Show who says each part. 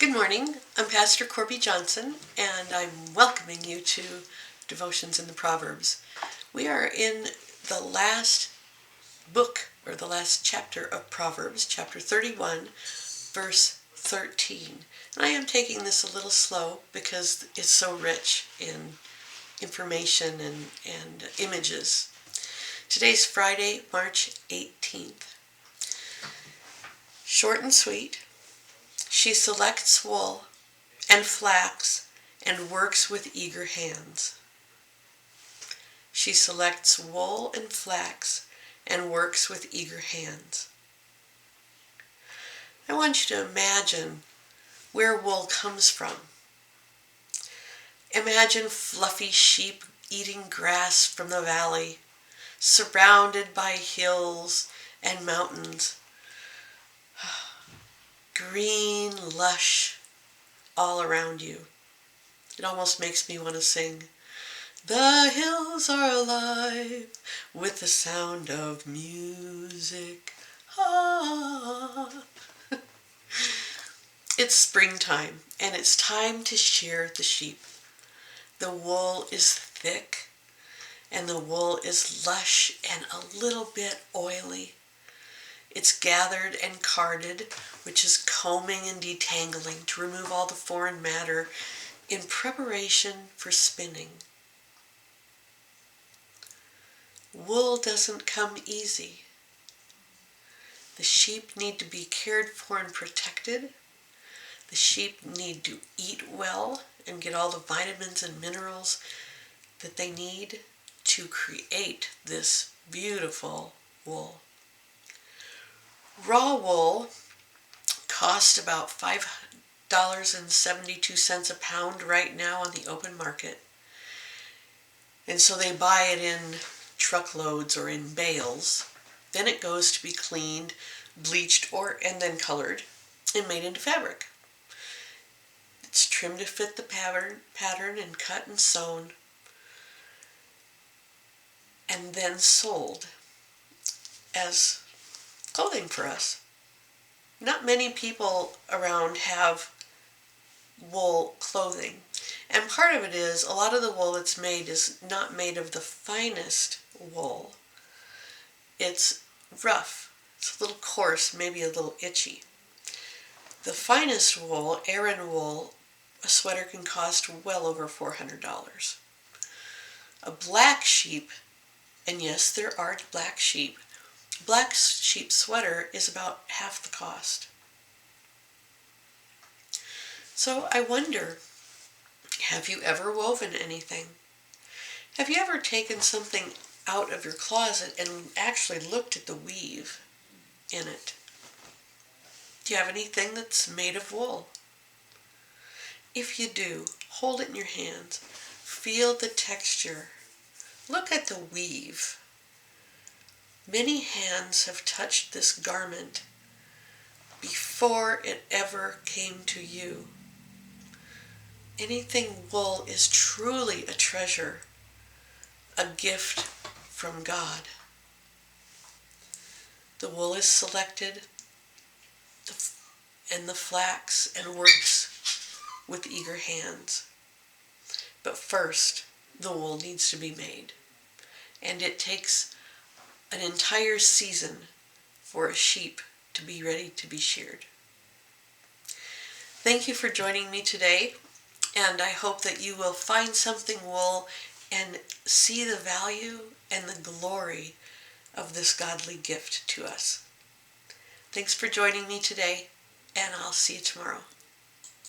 Speaker 1: Good morning. I'm Pastor Corby Johnson, and I'm welcoming you to Devotions in the Proverbs. We are in the last book, or the last chapter of Proverbs, chapter 31, verse 13. And I am taking this a little slow because it's so rich in information and images. Today's Friday, March 18th. Short and sweet. She selects wool and flax and works with eager hands. She selects wool and flax and works with eager hands. I want you to imagine where wool comes from. Imagine fluffy sheep eating grass from the valley, surrounded by hills and mountains. Green, lush, all around you. It almost makes me want to sing, "The hills are alive with the sound of music." Ah. It's springtime, and it's time to shear the sheep. The wool is thick, and the wool is lush and a little bit oily. It's gathered and carded, which is combing and detangling to remove all the foreign matter in preparation for spinning. Wool doesn't come easy. The sheep need to be cared for and protected. The sheep need to eat well and get all the vitamins and minerals that they need to create this beautiful wool. Raw wool costs about $5.72 a pound right now on the open market. And so they buy it in truckloads or in bales. Then it goes to be cleaned, bleached, and then colored and made into fabric. It's trimmed to fit the pattern and cut and sewn and then sold as clothing for us. Not many people around have wool clothing. And part of it is a lot of the wool that's made is not made of the finest wool. It's rough. It's a little coarse, maybe a little itchy. The finest wool, Aran wool, a sweater can cost well over $400. A black sheep, and yes, there are black sheep sweater is about half the cost. So I wonder, have you ever woven anything? Have you ever taken something out of your closet and actually looked at the weave in it? Do you have anything that's made of wool? If you do, hold it in your hands. Feel the texture. Look at the weave. Many hands have touched this garment before it ever came to you. Anything wool is truly a treasure, a gift from God. The wool is selected and the flax and works with eager hands. But first, the wool needs to be made, and it takes an entire season for a sheep to be ready to be sheared. Thank you for joining me today, and I hope that you will find something wool and see the value and the glory of this godly gift to us. Thanks for joining me today, and I'll see you tomorrow.